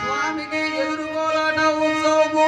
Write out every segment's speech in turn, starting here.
స్వామికి ఎదుర్కోలాట ఉత్సవము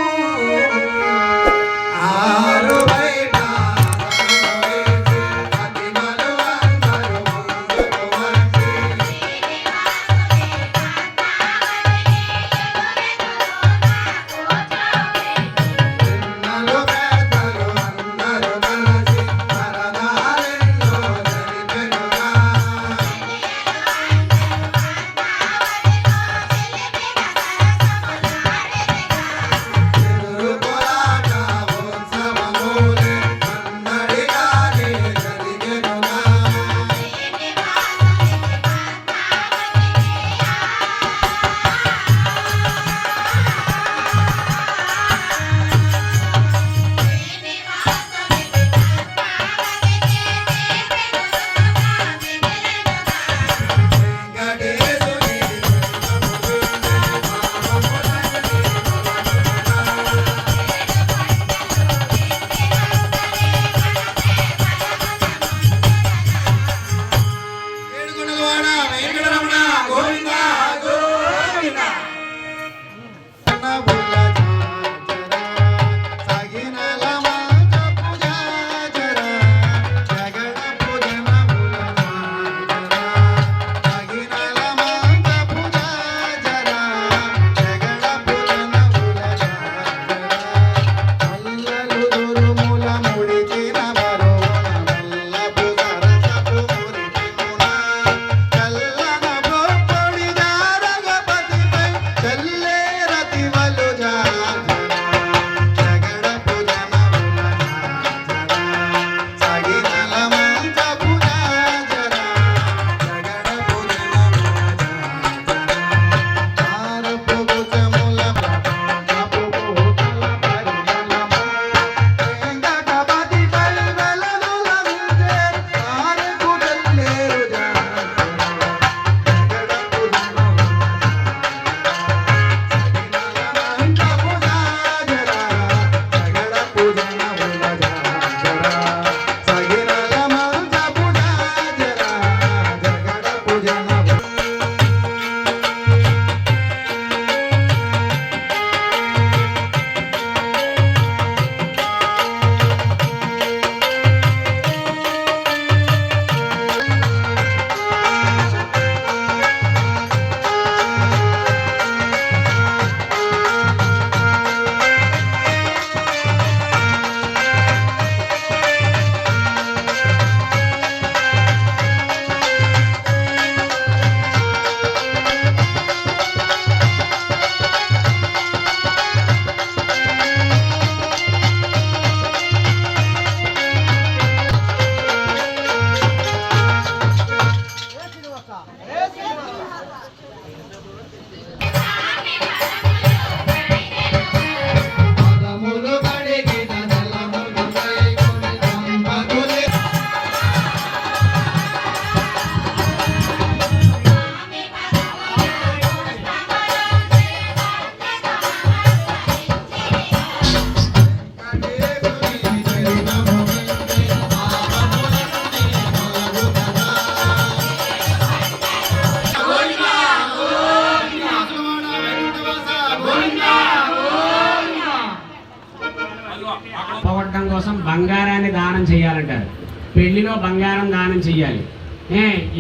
పోగొట్టడం కోసం బంగారాన్ని దానం చేయాలంటారు. పెళ్లిలో బంగారం దానం చేయాలి.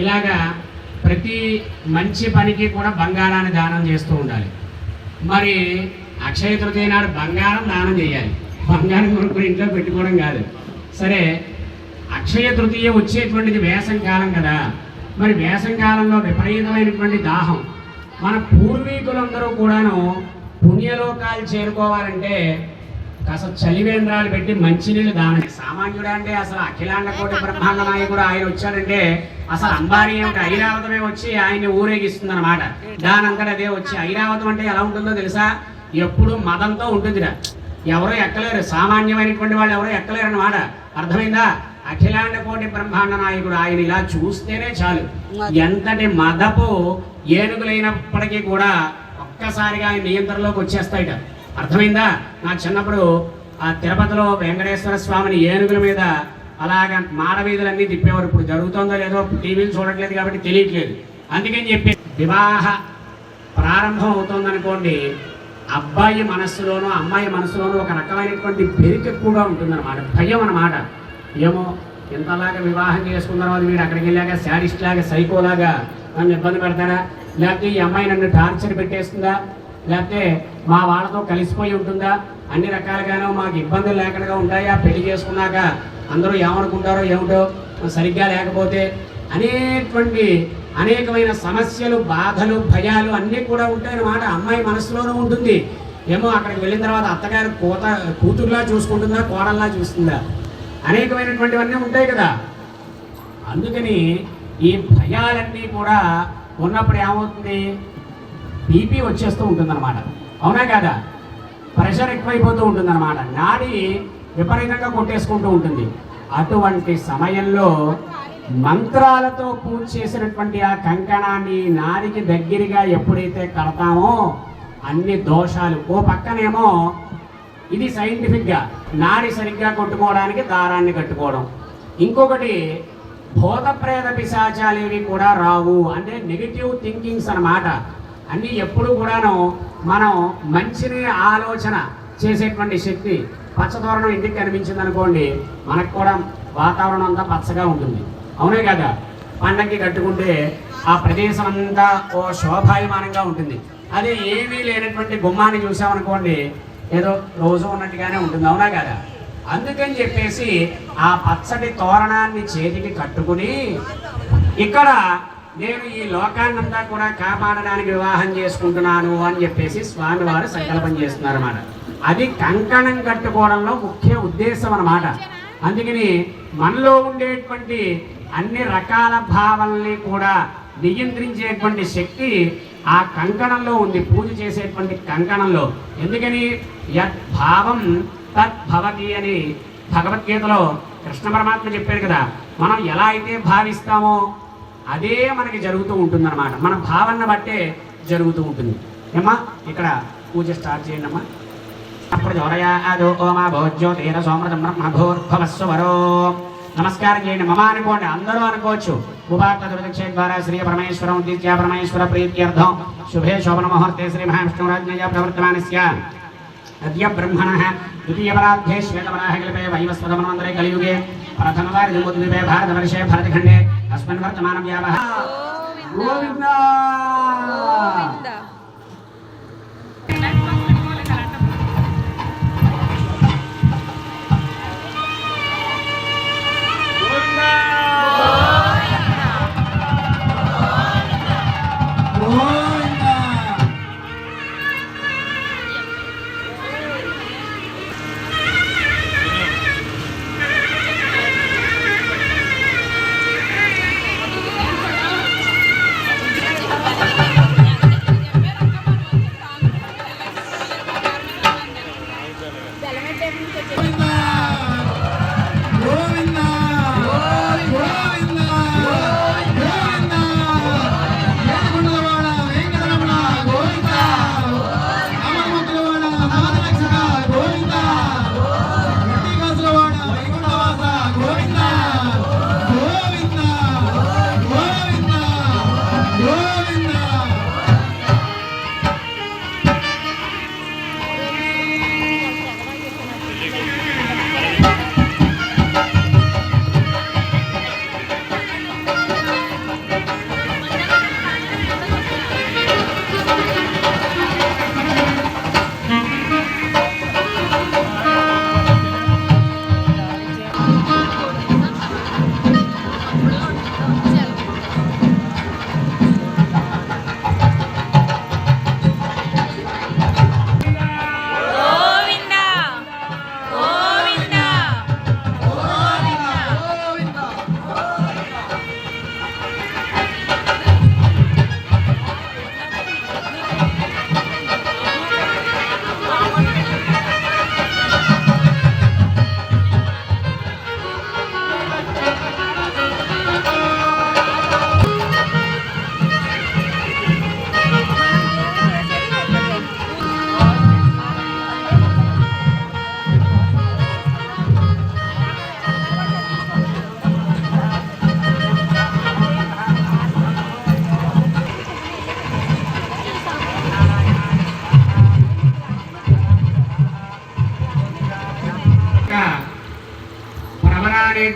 ఇలాగా ప్రతి మంచి పనికి కూడా బంగారాన్ని దానం చేస్తూ ఉండాలి. మరి అక్షయ తృతీయ నాడు బంగారం దానం చేయాలి. బంగారం కొనుక్కుని ఇంట్లో పెట్టుకోవడం కాదు. సరే, అక్షయ తృతీయ వచ్చేటువంటిది వేసవి కాలం కదా. మరి వేసవి కాలంలో విపరీతమైనటువంటి దాహం. మన పూర్వీకులందరూ కూడాను పుణ్యలోకాలు చేరుకోవాలంటే కాస్త చలివేంద్రాలు పెట్టి మంచినీళ్ళు దానం. సామాన్యుడు అంటే అసలు అఖిలాండ కోటి బ్రహ్మాండ నాయకుడు ఆయన వచ్చాడంటే అసలు అంబారీ ఏమిటి ఐరావతమే వచ్చి ఆయన్ని ఊరేగిస్తుంది అనమాట. దానంతట అదే వచ్చి ఐరావతం అంటే ఎలా ఉంటుందో తెలుసా? ఎప్పుడు మదంతో ఉంటుందిరా. ఎవరో ఎక్కలేరు, సామాన్యమైనటువంటి వాళ్ళు ఎవరో ఎక్కలేరు అన్నమాట. అర్థమైందా? అఖిలాండ కోటి బ్రహ్మాండ నాయకుడు ఆయన ఇలా చూస్తేనే చాలు. ఎంతటి మదపు ఏనుగులైనప్పటికీ కూడా ఒక్కసారిగా ఆయన నియంత్రణలోకి వచ్చేస్తాయిట. అర్థమైందా? నా చిన్నప్పుడు ఆ తిరుపతిలో వెంకటేశ్వర స్వామిని ఏనుగుల మీద అలాగ మాడవీధులన్నీ తిప్పేవారు. ఇప్పుడు జరుగుతుందో లేదో టీవీలు చూడట్లేదు కాబట్టి తెలియట్లేదు. అందుకని చెప్పి వివాహ ప్రారంభం అవుతుందనుకోండి, అబ్బాయి మనస్సులోనూ అమ్మాయి మనస్సులోనూ ఒక రకమైనటువంటి బెరుకు ఎక్కువగా ఉంటుందన్నమాట, భయం అన్నమాట. ఏమో ఇంతలాగా వివాహం చేసుకున్న తర్వాత వీడు అక్కడికి వెళ్ళాక శాడిస్ట్ లాగా సైకోలాగా నన్ను ఇబ్బంది పెడతారా, లేకపోతే ఈ అమ్మాయి నన్ను టార్చర్ పెట్టేస్తుందా, లేకపోతే మా వాళ్ళతో కలిసిపోయి ఉంటుందా, అన్ని రకాలుగానో మాకు ఇబ్బందులు లేకుండా ఉంటాయా, పెళ్లి చేసుకున్నాక అందరూ ఏమనుకుంటారో ఏమిటో సరిగ్గా లేకపోతే అనేటువంటి అనేకమైన సమస్యలు, బాధలు, భయాలు అన్నీ కూడా ఉంటాయన్నమాట. అమ్మాయి మనసులోనూ ఉంటుంది. ఏమో అక్కడికి వెళ్ళిన తర్వాత అత్తగారు కూతురులా చూసుకుంటుందా, కోడల్లా చూస్తుందా, అనేకమైనటువంటివన్నీ ఉంటాయి కదా. అందుకని ఈ భయాలన్నీ కూడా ఉన్నప్పుడు ఏమవుతుంది, బీపీ వచ్చేస్తూ ఉంటుందన్నమాట. అవునా కదా, ప్రెషర్ ఎక్కువైపోతూ ఉంటుందన్నమాట, నాడి విపరీతంగా కొట్టేసుకుంటూ ఉంటుంది. అటువంటి సమయంలో మంత్రాలతో పూజ చేసినటువంటి ఆ కంకణాన్ని నాడికి దగ్గరగా ఎప్పుడైతే కడతామో అన్ని దోషాలు, ఓ పక్కనేమో ఇది సైంటిఫిక్గా నాడి సరిగ్గా కొట్టుకోవడానికి దారాన్ని కట్టుకోవడం, ఇంకొకటి భూత ప్రేత పిశాచాలేవి కూడా రావు, అంటే నెగిటివ్ థింకింగ్స్ అన్నమాట. అన్నీ ఎప్పుడు కూడాను మనం మంచిని ఆలోచన చేసేటువంటి శక్తి. పచ్చతోరణం ఇంటికి కనిపించింది అనుకోండి, మనకు కూడా వాతావరణం అంతా పచ్చగా ఉంటుంది. అవునే కదా, పండగకి కట్టుకుంటే ఆ ప్రదేశం అంతా ఓ శోభాయమానంగా ఉంటుంది. అదే ఏమీ లేనటువంటి గుమ్మాన్ని చూసామనుకోండి, ఏదో రోజు ఉన్నట్టుగానే ఉంటుంది. అవునా కదా, అందుకని చెప్పేసి ఆ పచ్చటి తోరణాన్ని చేతికి కట్టుకుని ఇక్కడ నేను ఈ లోకాన్నంతా కూడా కాపాడడానికి వివాహం చేసుకుంటున్నాను అని చెప్పేసి స్వామివారు సంకల్పం చేస్తున్నారు అన్నమాట. అది కంకణం కట్టుకోవడంలో ముఖ్య ఉద్దేశం అన్నమాట. అందుకని మనలో ఉండేటువంటి అన్ని రకాల భావాలని కూడా నియంత్రించేటువంటి శక్తి ఆ కంకణంలో ఉంది, పూజ చేసేటువంటి కంకణంలో. ఎందుకని యద్భావం తద్భవతి అని భగవద్గీతలో కృష్ణ పరమాత్మ చెప్పాడు కదా. మనం ఎలా అయితే భావిస్తామో అదే మనకి జరుగుతూ ఉంటుందన్నమాట, మన భావన బట్టే జరుగుతూ ఉంటుంది. ఏమ్మా ఇక్కడ పూజ స్టార్ట్ చేయండి అమ్మా. నమస్కారం చేయండి. మమ అనుకోండి, అందరూ అనుకోవచ్చు. ఉపాక్షే ద్వారా శ్రీ పరమేశ్వరం ఉద్దిశ్య పరమేశ్వర ప్రీత్యర్థం శుభే శోభన ముహూర్తే శ్రీ మహావిష్ణురాజ్ఞయ ప్రవర్తమానస్య అద్య బ్రహ్మణః ద్వితీయపరాध्ये శ్వేతవరాహకల్పే వైవస్వతమన్వంతరే కలియుగే ప్రథమవారి జంబూద్వీపే భారతవర్షే భరతఖండే అస్మిన్ వర్తమానం వ్యావహ గోవింద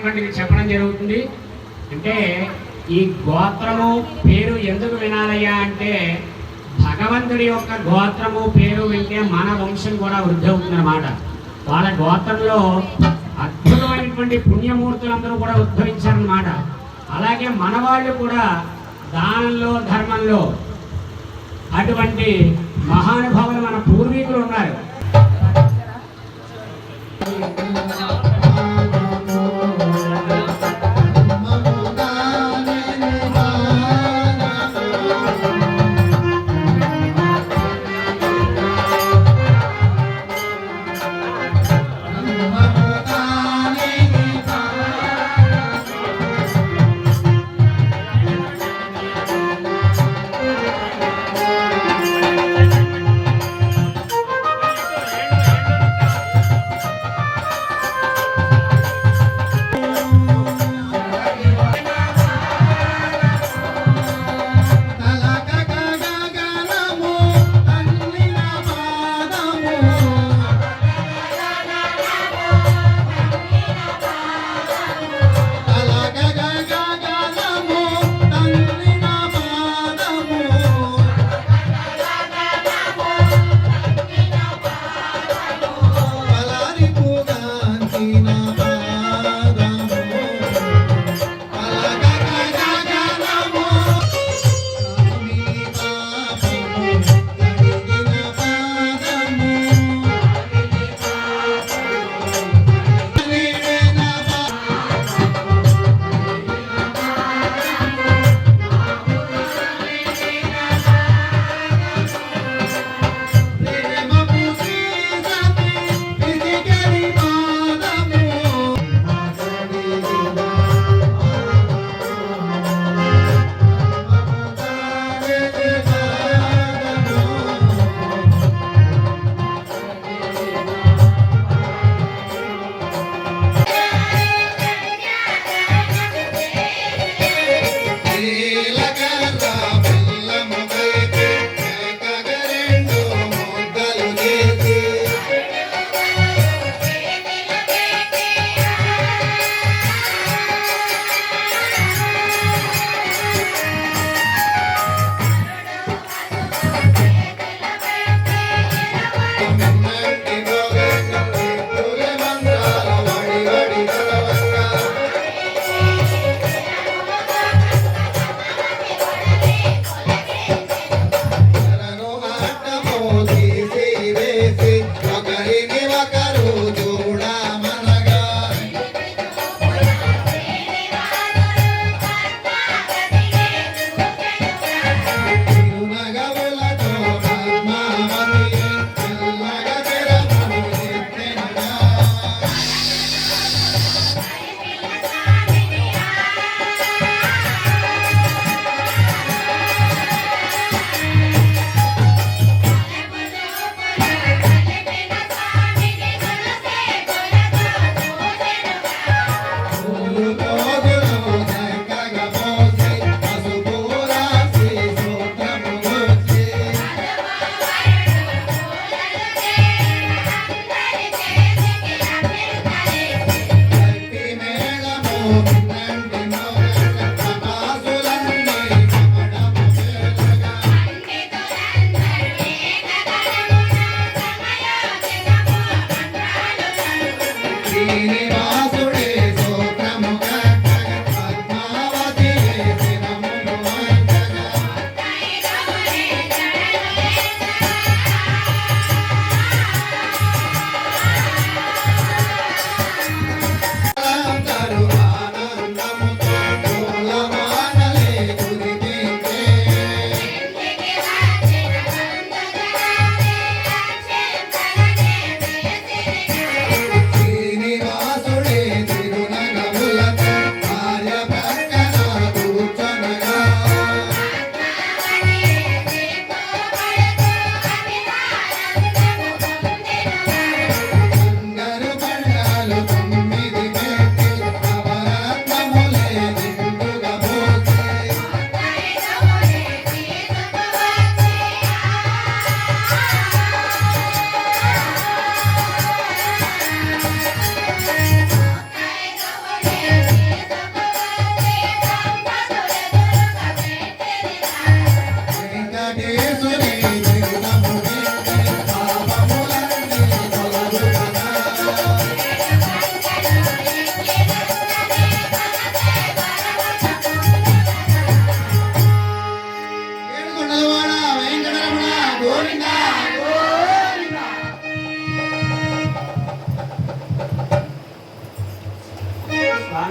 అనేటువంటిది చెప్పడం జరుగుతుంది. అంటే ఈ గోత్రము పేరు ఎందుకు వినాలయ్యా అంటే భగవంతుడి యొక్క గోత్రము పేరు వింటే మన వంశం కూడా వృద్ధి అవుతుందన్నమాట. వాళ్ళ గోత్రంలో అద్భుతమైనటువంటి పుణ్యమూర్తులందరూ కూడా ఉద్భవించారన్నమాట. అలాగే మన వాళ్ళు కూడా దానంలో ధర్మంలో అటువంటి మహానుభావులు మన పూర్వీకులు ఉన్నారు.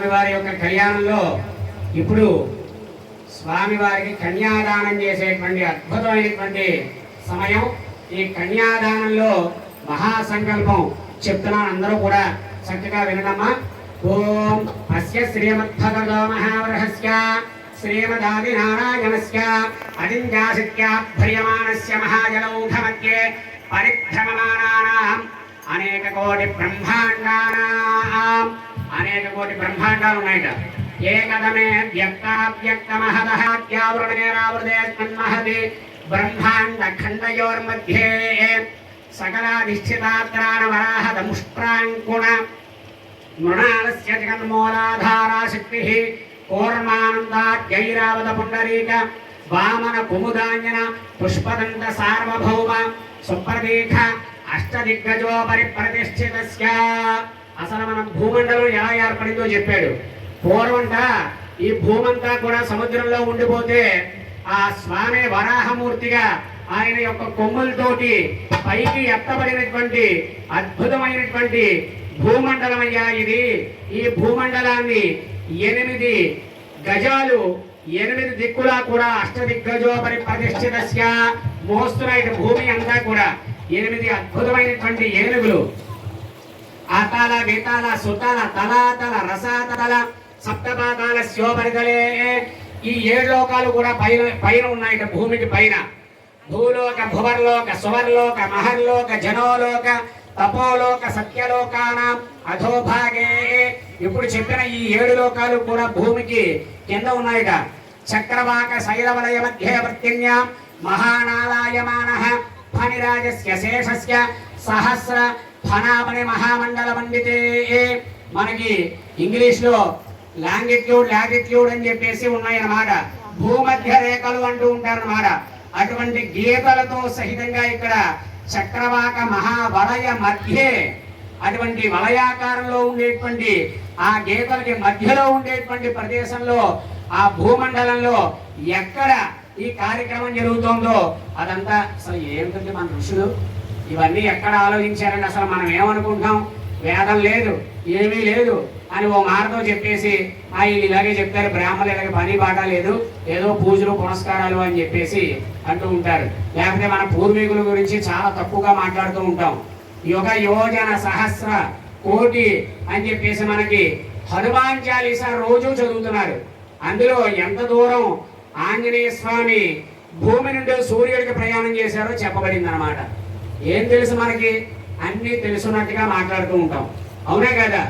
స్వామివారి యొక్క కళ్యాణంలో ఇప్పుడు స్వామివారికి కన్యాదానం చేసేటువంటి అద్భుతమైనటువంటి సమయం. ఈ కన్యాదానంలో మహాసంకల్పం చెప్తున్నాను, అందరూ కూడా చక్కగా వినడమ్మా. ఓం అస్య శ్రీమద్భగవతో మహావరహస్య శ్రీమదాదినారాయణస్య అదింజాసిత్యాభ్రియమాణస్య మహాజలౌఘమధ్యే పరిభ్రమమానానాం అనేక కోటి బ్రహ్మాండానాం అనేక కోటి బ్రహ్మాండాలు ఉన్నాయట. ఏకదమే వ్యక్తావ్యక్తమహదహాత్యావృణేరావృతేస్మన్మహతి బ్రహ్మాండ ఖండయోర్मध्ये సకలాధిష్ఠితాత్రాణవరాహదముష్ట్రాంకుణ మృణాలస్య జగన్మూలాధారా శక్తిః కూర్మానందాద్యైరావత పుండరీక వామన కుముదాంజన పుష్పదంత సార్వభౌమ సుప్రదీఖ అష్టదిగ్గజోపరి ప్రతిష్ఠితస్య. అసలు మన భూమండలం ఎలా ఏర్పడిందో చెప్పాడు. పూర్వంట ఈ భూమంతా కూడా సముద్రంలో ఉండిపోతే ఆ స్వామి వరాహమూర్తిగా ఆయన యొక్క కొమ్ములతోటి పైకి ఎత్తబడినటువంటి అద్భుతమైనటువంటి భూమండలం అయ్యా ఇది. ఈ భూమండలాన్ని 8 గజాలు 8 దిక్కులా కూడా అష్టదిగ్గజోపరి ప్రతిష్ఠితస్య మోస్తున్న భూమి అంతా కూడా 8 అద్భుతమైనటువంటి ఏనుగులు ఆతాల వేతాల సుతాల తలాతల రసాతల సప్తపాతాల శోభరితలే. ఈ 7 లోకాలు కూడా పైన ఉన్నాయట, భూమికి పైన. భూలోక భువర్లోక సువర్లోక మహర్లోక జనోలోక తపోలోక సత్యలోకానాం అధోభాగే. ఇప్పుడు చెప్పిన ఈ 7 లోకాలు కూడా భూమికి కింద ఉన్నాయట. చక్రవాక శైలవలయ మధ్య ప్రత్యన్యాం మహానాలాయమానః ఫణిరాజస్య శేషస్య సహస్ర ఫణామణి మహామండల మండితే. మనకి ఇంగ్లీష్ లో లాంగిట్యూడ్ లాటిట్యూడ్ అని చెప్పేసి ఉన్నాయన్నమాట. భూమధ్య రేఖలు అంటూ ఉంటారన్నమాట. అటువంటి గీతలతో సహితంగా ఇక్కడ చక్రవాక మహావలయ మధ్యే అటువంటి వలయాకారంలో ఉండేటువంటి ఆ గీతలకి మధ్యలో ఉండేటువంటి ప్రదేశంలో ఆ భూమండలంలో ఎక్కడ ఈ కార్యక్రమం జరుగుతుందో అదంతా అసలు ఏమిటంటే మన ఋషులు ఇవన్నీ ఎక్కడ ఆలోచించారండి. అసలు మనం ఏమనుకుంటాం, వేదం లేదు ఏమీ లేదు అని ఓ మాటతో చెప్పేసి వీళ్ళు ఇలాగే చెప్తారు, బ్రాహ్మణులు ఇలాగే పని బాట లేదు, ఏదో పూజలు పునస్కారాలు అని చెప్పేసి అంటూ ఉంటారు. లేకపోతే మన పూర్వీకుల గురించి చాలా తక్కువగా మాట్లాడుతూ ఉంటాం. యుగ యోజన సహస్ర కోటి అని చెప్పేసి మనకి హనుమాన్ చాలీసా రోజు చదువుతున్నారు. అందులో ఎంత దూరం ఆంజనేయ స్వామి భూమి నుండి సూర్యుడికి ప్రయాణం చేశారో చెప్పబడింది అన్నమాట. ఏం తెలుసు మనకి, అన్నీ తెలుసున్నట్టుగా మాట్లాడుతూ ఉంటాం, అవునే కదా.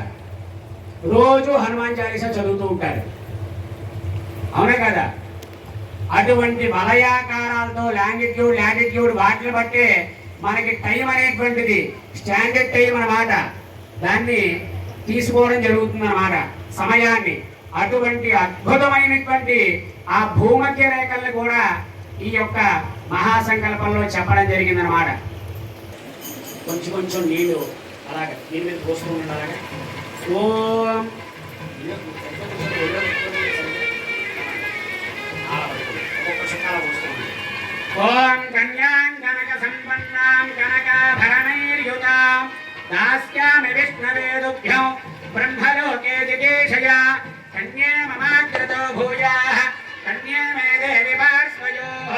రోజు హనుమాన్ చాలీసా చదువుతూ ఉంటారు, అవునే కదా. అటువంటి వలయాకారాలతో లాంగిట్యూడ్ లాటిట్యూడ్ వాటిని బట్టే మనకి టైం అనేటువంటిది స్టాండర్డ్ టైం అన్నమాట, దాన్ని తీసుకోవడం జరుగుతుంది అన్నమాట సమయాన్ని. అటువంటి అద్భుతమైనటువంటి ఆ భూమధ్య రేఖల్ని కూడా ఈ యొక్క మహాసంకల్పంలో చెప్పడం జరిగిందనమాట. కొంచెం కొంచెం నీళ్లు అలాగే దీని మీద పోస్తూ ఉండాలి. అలాగే ఓం ఓం కన్యాం కనక సంపన్నాం కనకాభరణైర్యుతాం దాస్యామి విష్ణవేదుభ్యం బ్రహ్మలోకే జిగేషయా కన్యే మమాగ్రతో భూయాః కన్యే మే దేవి పార్శ్వయోః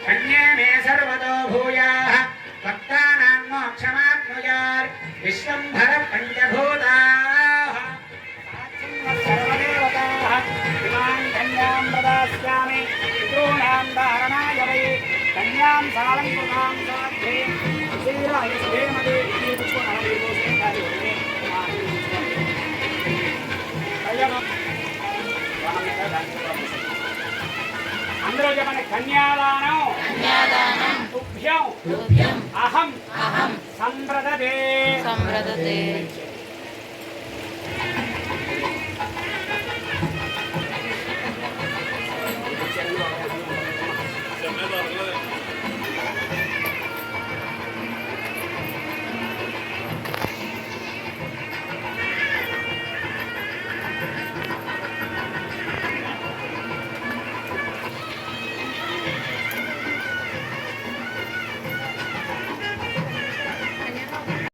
కన్యే మే సర్వతో భూయాః భక్తానాం మోక్షమాప్నుయాత్ విశ్వంభర పంచభూతాః సర్వదేవతాః ఇమాం కన్యాం దదాస్యామి పితॄణాం ధారణాయ వై కన్యాం సాలంకృతాం సాధ్యే శ్రీరాయ సుధేమదే అందరూ చెప్పండి, కన్యాదానం తుభ్యం అహం సంప్రదతే.